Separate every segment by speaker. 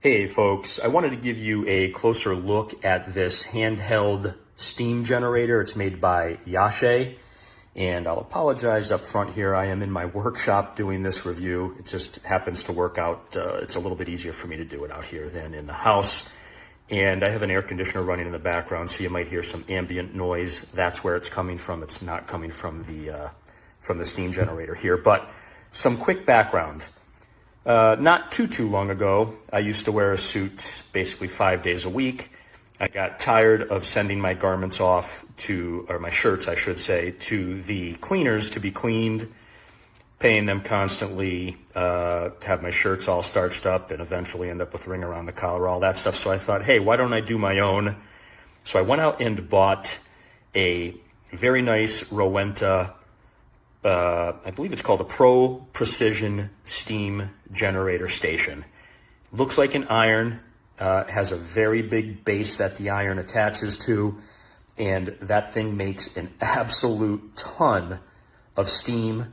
Speaker 1: Hey folks, I wanted to give you a closer look at this handheld steam generator. It's made by YASHE, and I'll apologize up front here. I am in my workshop doing this review. It just happens to work out. It's a little bit easier for me to do it out here than in the house. And I have an air conditioner running in the background, so you might hear some ambient noise. That's where it's coming from. It's not coming from the steam generator here. But some quick background. Not too long ago, I used to wear a suit basically 5 days a week. I got tired of sending my garments off or my shirts, I should say, to the cleaners to be cleaned, paying them constantly, to have my shirts all starched up and eventually end up with ring around the collar, all that stuff. So I thought, hey, why don't I do my own? So I went out and bought a very nice Rowenta, I believe it's called a Pro Precision Steam Generator Station. Looks like an iron, has a very big base that the iron attaches to, and that thing makes an absolute ton of steam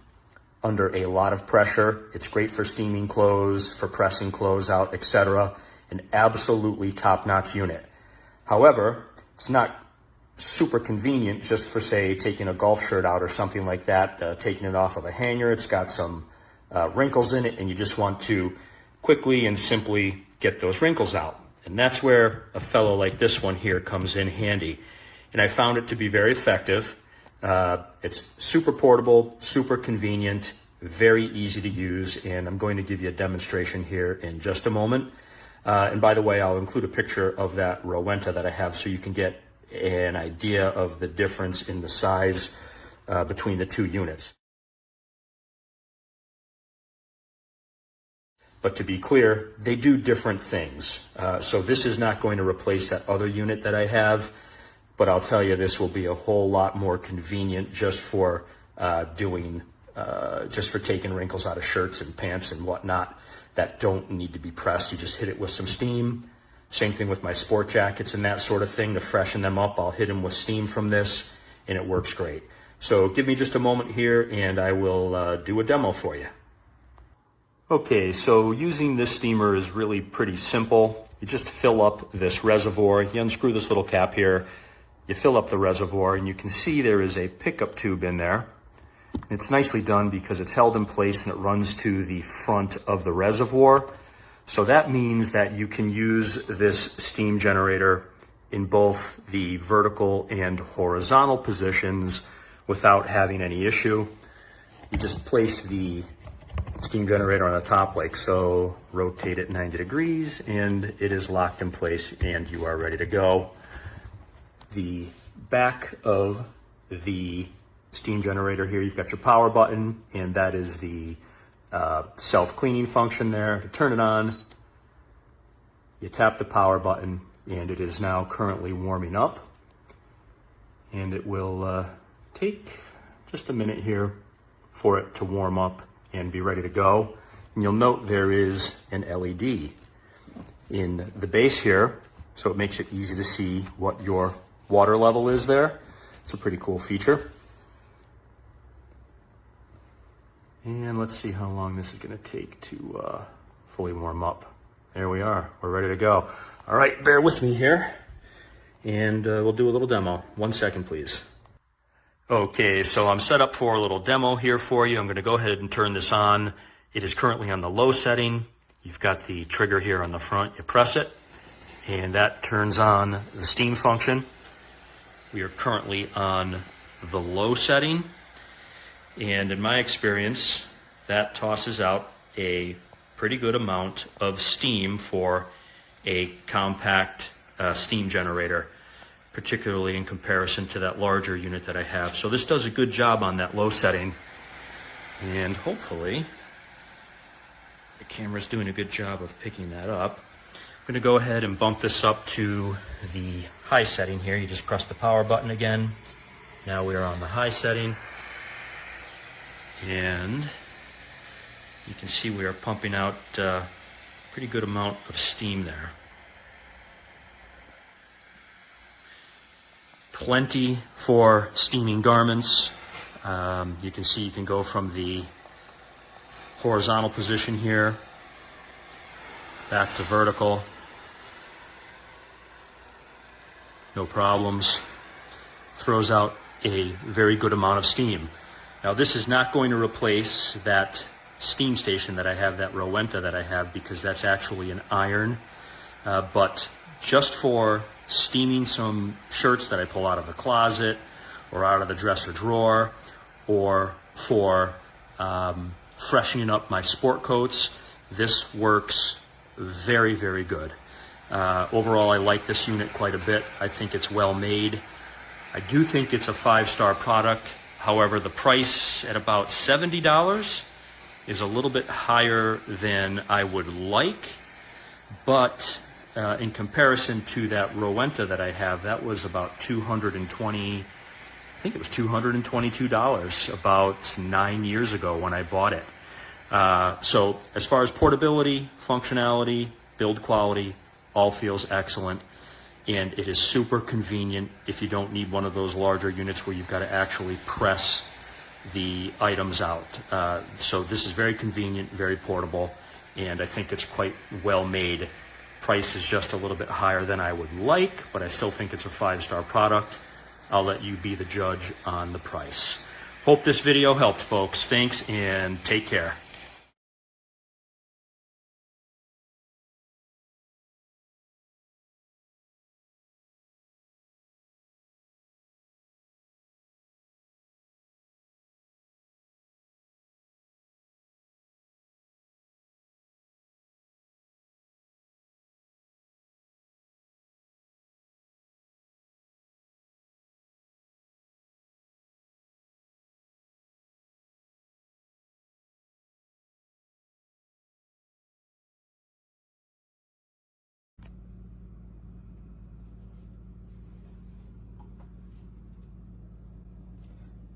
Speaker 1: under a lot of pressure. It's great for steaming clothes, for pressing clothes out, etc. An absolutely top-notch unit. However, it's not super convenient just for, say, taking a golf shirt out or something like that, taking it off of a hanger. It's got some wrinkles in it, and you just want to quickly and simply get those wrinkles out. And that's where a fellow like this one here comes in handy. And I found it to be very effective. It's super portable, super convenient, very easy to use, and I'm going to give you a demonstration here in just a moment. And by the way, I'll include a picture of that Rowenta that I have so you can get an idea of the difference in the size between the two units. But to be clear, they do different things. So this is not going to replace that other unit that I have, but I'll tell you, this will be a whole lot more convenient just for taking wrinkles out of shirts and pants and whatnot that don't need to be pressed. You just hit it with some steam. Same thing with my sport jackets and that sort of thing. To freshen them up, I'll hit them with steam from this, and it works great. So give me just a moment here, and I will do a demo for you. Okay, so using this steamer is really pretty simple. You just fill up this reservoir. You unscrew this little cap here. You fill up the reservoir, and you can see there is a pickup tube in there. It's nicely done because it's held in place and it runs to the front of the reservoir. So that means that you can use this steam generator in both the vertical and horizontal positions without having any issue. You just place the steam generator on the top like so, rotate it 90 degrees, and it is locked in place and you are ready to go. The back of the steam generator here, you've got your power button, and that is the self-cleaning function there. To turn it on, you tap the power button, and it is now currently warming up. And it will take just a minute here for it to warm up and be ready to go. And you'll note there is an LED in the base here, so it makes it easy to see what your water level is there. It's a pretty cool feature. And let's see how long this is going to take to fully warm up. There we are. We're ready to go. All right, bear with me here, and we'll do a little demo. 1 second, please. Okay, so I'm set up for a little demo here for you. I'm going to go ahead and turn this on. It is currently on the low setting. You've got the trigger here on the front. You press it, and that turns on the steam function. We are currently on the low setting. And in my experience, that tosses out a pretty good amount of steam for a compact steam generator, particularly in comparison to that larger unit that I have. So this does a good job on that low setting. And hopefully, the camera's doing a good job of picking that up. I'm going to go ahead and bump this up to the high setting here. You just press the power button again. Now we are on the high setting. And you can see we are pumping out a pretty good amount of steam there. Plenty for steaming garments. You can see you can go from the horizontal position here back to vertical. No problems. Throws out a very good amount of steam. Now this is not going to replace that steam station that I have, that Rowenta that I have, because that's actually an iron. But just for steaming some shirts that I pull out of the closet or out of the dresser drawer, or for freshening up my sport coats, this works very, very good. Overall, I like this unit quite a bit. I think it's well made. I do think it's a 5-star product. However, the price at about $70 is a little bit higher than I would like, but in comparison to that Rowenta that I have, that was about $222 about 9 years ago when I bought it. So as far as portability, functionality, build quality, all feels excellent. And it is super convenient if you don't need one of those larger units where you've got to actually press the items out. So this is very convenient, very portable, and I think it's quite well made. Price is just a little bit higher than I would like, but I still think it's a 5-star product. I'll let you be the judge on the price. Hope this video helped, folks. Thanks, and take care.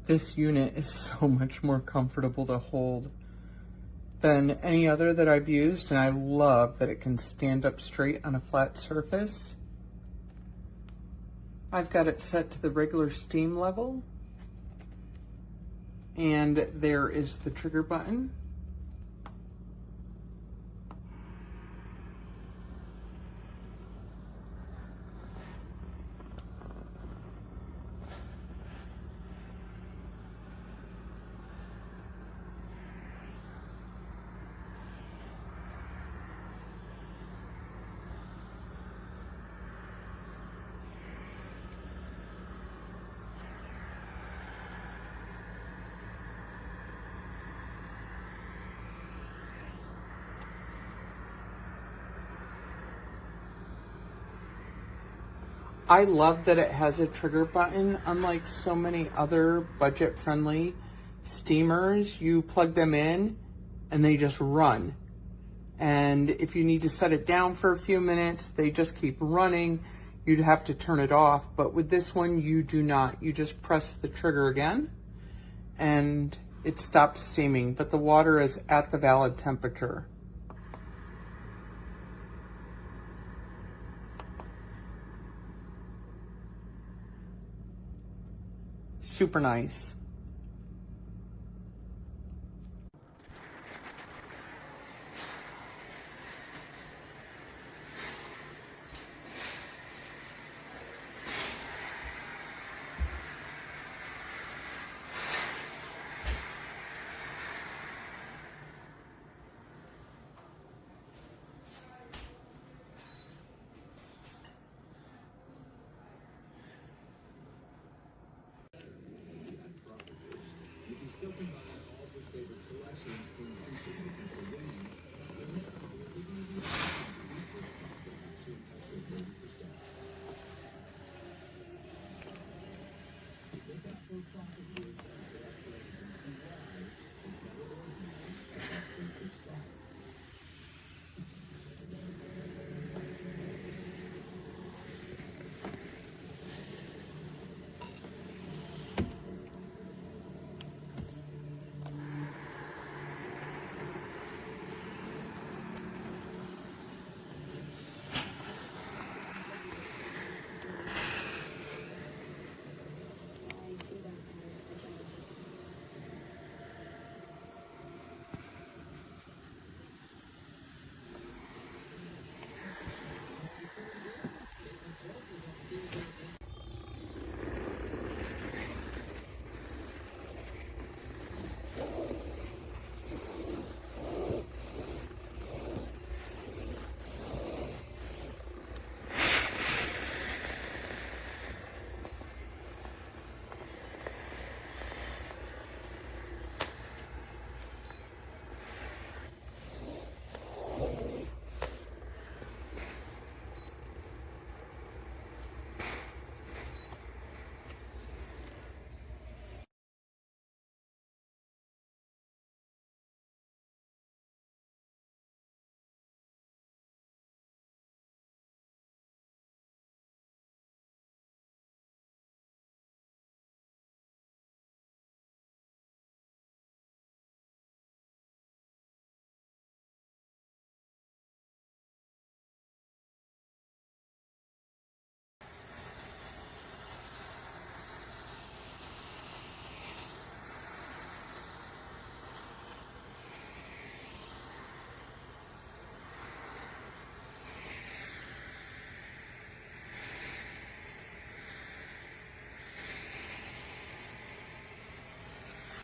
Speaker 2: This unit is so much more comfortable to hold than any other that I've used, and I love that it can stand up straight on a flat surface. I've got it set to the regular steam level, and there is the trigger button. I love that it has a trigger button. Unlike so many other budget-friendly steamers, you plug them in and they just run. And if you need to set it down for a few minutes, they just keep running. You'd have to turn it off. But with this one, you do not. You just press the trigger again and it stops steaming, but the water is at the valid temperature. Super nice.